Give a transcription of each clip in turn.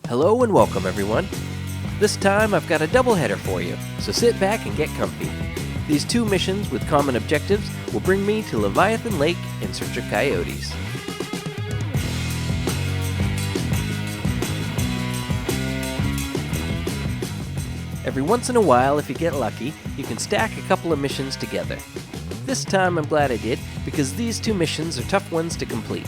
Hello and welcome, everyone. This time I've got a doubleheader for you, so sit back and get comfy. These two missions with common objectives will bring me to Leviathan Lake in search of coyotes. Every once in a while, if you get lucky, you can stack a couple of missions together. This time I'm glad I did, because these two missions are tough ones to complete.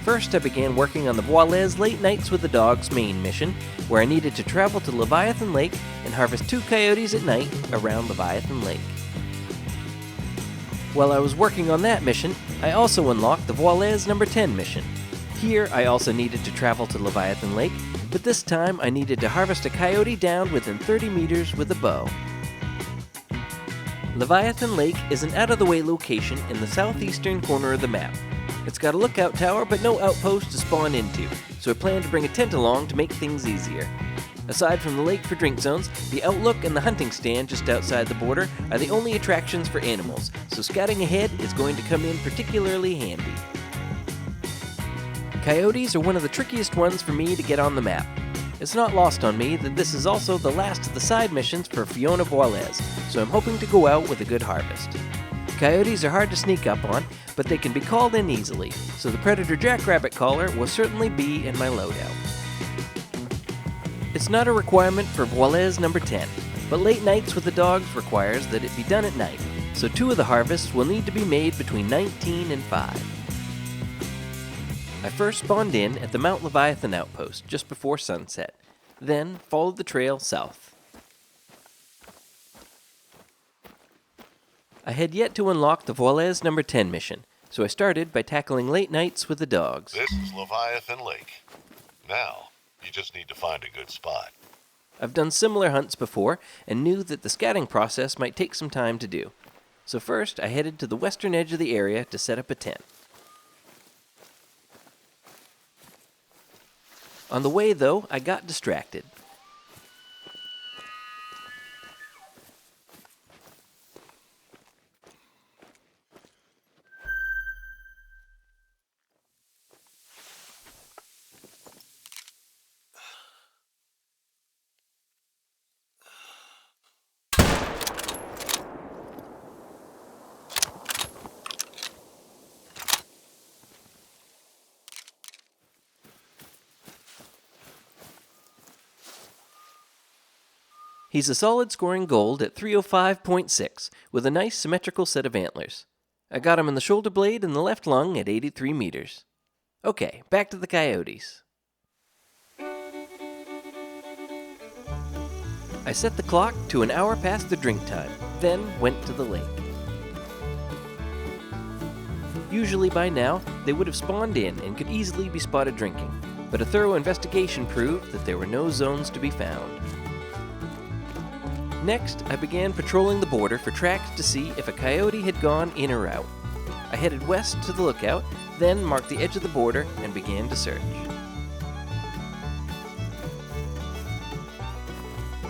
First, I began working on the Vualez Late Nights with the Dogs main mission, where I needed to travel to Leviathan Lake and harvest 2 coyotes at night around Leviathan Lake. While I was working on that mission, I also unlocked the Vualez number 10 mission. Here, I also needed to travel to Leviathan Lake, but this time I needed to harvest a coyote down within 30 meters with a bow. Leviathan Lake is an out-of-the-way location in the southeastern corner of the map. It's got a lookout tower but no outpost to spawn into, so I plan to bring a tent along to make things easier. Aside from the lake for drink zones, the outlook and the hunting stand just outside the border are the only attractions for animals, so scouting ahead is going to come in particularly handy. Coyotes are one of the trickiest ones for me to get on the map. It's not lost on me that this is also the last of the side missions for Fiona Vualez, so I'm hoping to go out with a good harvest. Coyotes are hard to sneak up on, but they can be called in easily, so the Predator Jackrabbit Caller will certainly be in my loadout. It's not a requirement for Vualez number 10, but Late Nights with the Dogs requires that it be done at night, so 2 of the harvests will need to be made between 19 and 5. I first spawned in at the Mount Leviathan outpost just before sunset, then followed the trail south. I had yet to unlock the Vualez number 10 mission, so I started by tackling Late Nights with the Dogs. This is Leviathan Lake. Now, you just need to find a good spot. I've done similar hunts before and knew that the scouting process might take some time to do. So first, I headed to the western edge of the area to set up a tent. On the way, though, I got distracted. He's a solid scoring gold at 305.6 with a nice symmetrical set of antlers. I got him in the shoulder blade and the left lung at 83 meters. Okay, back to the coyotes. I set the clock to an hour past the drink time, then went to the lake. Usually by now, they would have spawned in and could easily be spotted drinking, but a thorough investigation proved that there were no zones to be found. Next, I began patrolling the border for tracks to see if a coyote had gone in or out. I headed west to the lookout, then marked the edge of the border and began to search.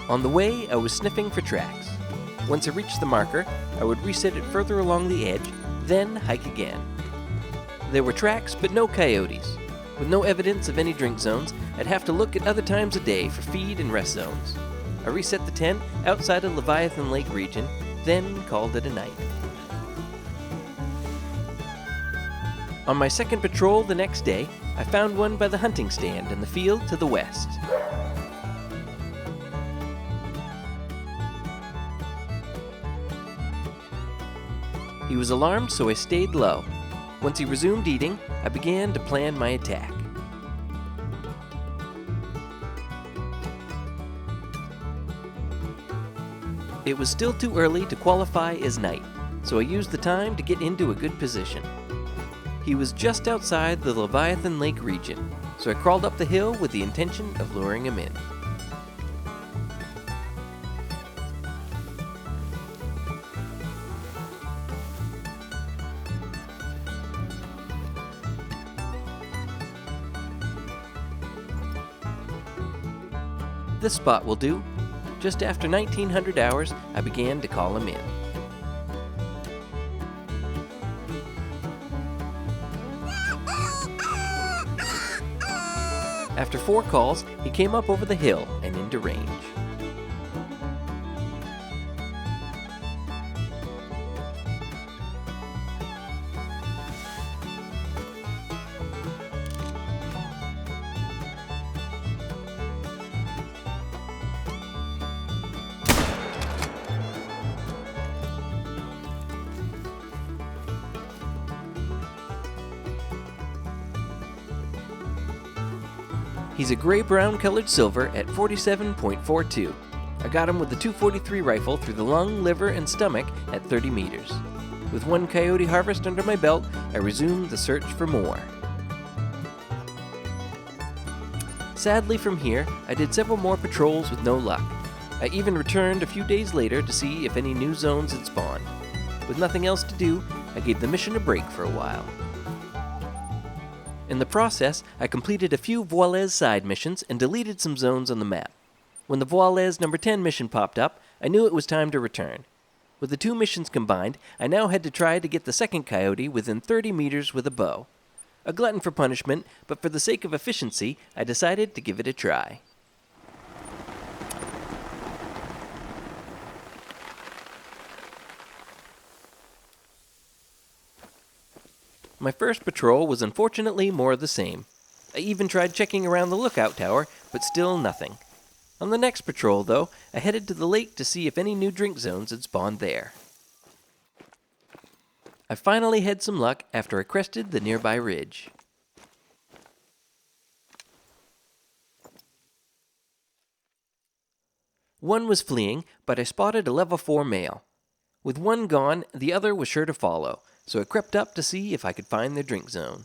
On the way, I was sniffing for tracks. Once I reached the marker, I would reset it further along the edge, then hike again. There were tracks, but no coyotes. With no evidence of any drink zones, I'd have to look at other times of day for feed and rest zones. I reset the tent outside of Leviathan Lake region, then called it a night. On my second patrol the next day, I found one by the hunting stand in the field to the west. He was alarmed, so I stayed low. Once he resumed eating, I began to plan my attack. It was still too early to qualify as night, so I used the time to get into a good position. He was just outside the Leviathan Lake region, so I crawled up the hill with the intention of luring him in. This spot will do. Just after 1900 hours, I began to call him in. After 4 calls, he came up over the hill and into range. He's a gray-brown colored silver at 47.42. I got him with the .243 rifle through the lung, liver, and stomach at 30 meters. With 1 coyote harvest under my belt, I resumed the search for more. Sadly, from here, I did several more patrols with no luck. I even returned a few days later to see if any new zones had spawned. With nothing else to do, I gave the mission a break for a while. In the process, I completed a few Vualez side missions and deleted some zones on the map. When the Vualez number 10 mission popped up, I knew it was time to return. With the 2 missions combined, I now had to try to get the second coyote within 30 meters with a bow. A glutton for punishment, but for the sake of efficiency, I decided to give it a try. My first patrol was unfortunately more of the same. I even tried checking around the lookout tower, but still nothing. On the next patrol, though, I headed to the lake to see if any new drink zones had spawned there. I finally had some luck after I crested the nearby ridge. One was fleeing, but I spotted a level 4 male. With one gone, the other was sure to follow, so I crept up to see if I could find their drink zone.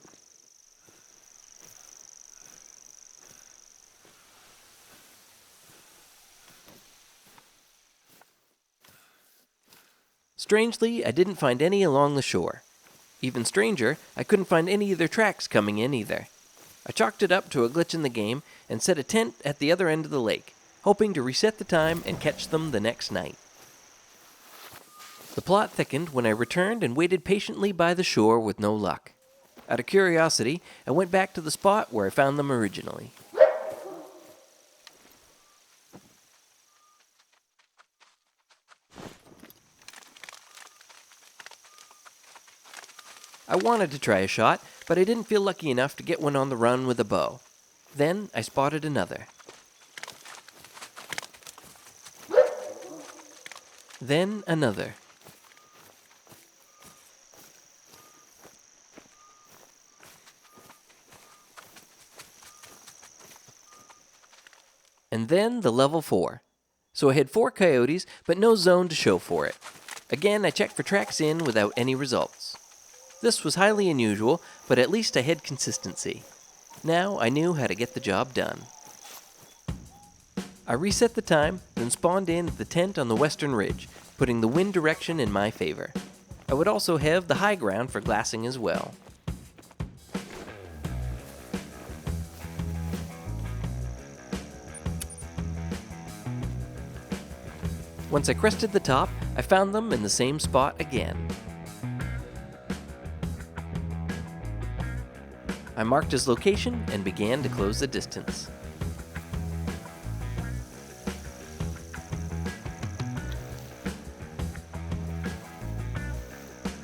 Strangely, I didn't find any along the shore. Even stranger, I couldn't find any of their tracks coming in either. I chalked it up to a glitch in the game and set a tent at the other end of the lake, hoping to reset the time and catch them the next night. The plot thickened when I returned and waited patiently by the shore with no luck. Out of curiosity, I went back to the spot where I found them originally. I wanted to try a shot, but I didn't feel lucky enough to get one on the run with a bow. Then I spotted another. Then another. And then the level 4. So I had 4 coyotes, but no zone to show for it. Again, I checked for tracks in without any results. This was highly unusual, but at least I had consistency. Now I knew how to get the job done. I reset the time, then spawned in at the tent on the western ridge, putting the wind direction in my favor. I would also have the high ground for glassing as well. Once I crested the top, I found them in the same spot again. I marked his location and began to close the distance.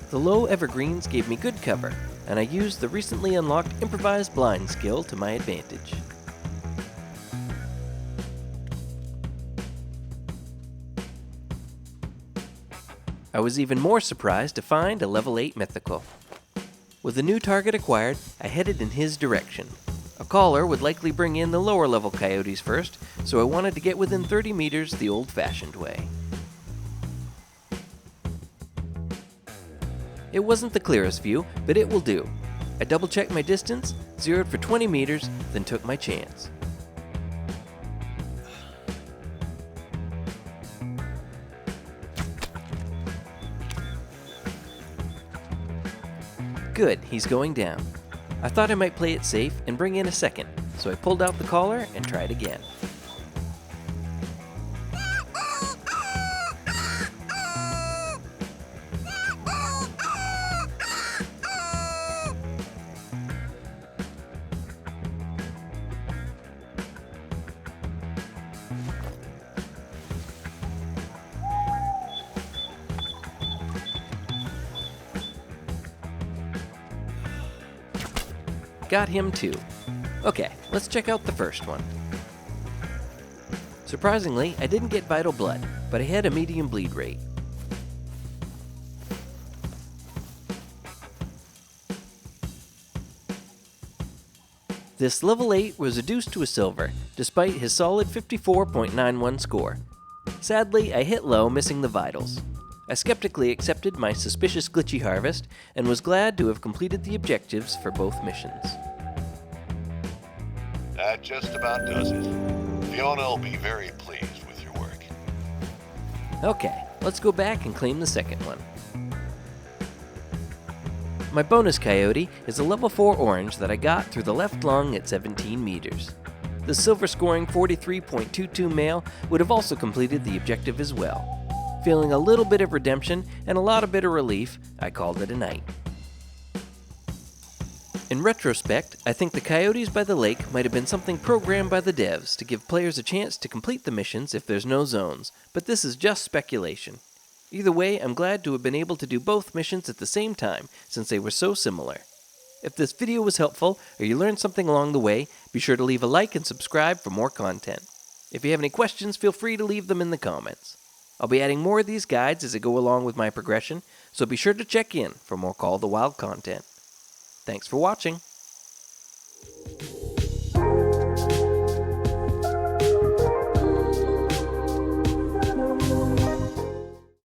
The low evergreens gave me good cover, and I used the recently unlocked improvised blind skill to my advantage. I was even more surprised to find a level 8 mythical. With a new target acquired, I headed in his direction. A caller would likely bring in the lower level coyotes first, so I wanted to get within 30 meters the old-fashioned way. It wasn't the clearest view, but it will do. I double-checked my distance, zeroed for 20 meters, then took my chance. Good, he's going down. I thought I might play it safe and bring in a second, so I pulled out the collar and tried again. got him too. Okay, let's check out the first one. Surprisingly, I didn't get vital blood, but I had a medium bleed rate. This level 8 was reduced to a silver, despite his solid 54.91 score. Sadly, I hit low, missing the vitals. I skeptically accepted my suspicious glitchy harvest, and was glad to have completed the objectives for both missions. That just about does it. Fiona will be very pleased with your work. Okay, let's go back and claim the second one. My bonus coyote is a level 4 orange that I got through the left lung at 17 meters. The silver scoring 43.22 male would have also completed the objective as well. Feeling a little bit of redemption and a lot of bitter relief, I called it a night. In retrospect, I think the coyotes by the lake might have been something programmed by the devs to give players a chance to complete the missions if there's no zones, but this is just speculation. Either way, I'm glad to have been able to do both missions at the same time, since they were so similar. If this video was helpful, or you learned something along the way, be sure to leave a like and subscribe for more content. If you have any questions, feel free to leave them in the comments. I'll be adding more of these guides as I go along with my progression, so be sure to check in for more Call of the Wild content. Thanks for watching.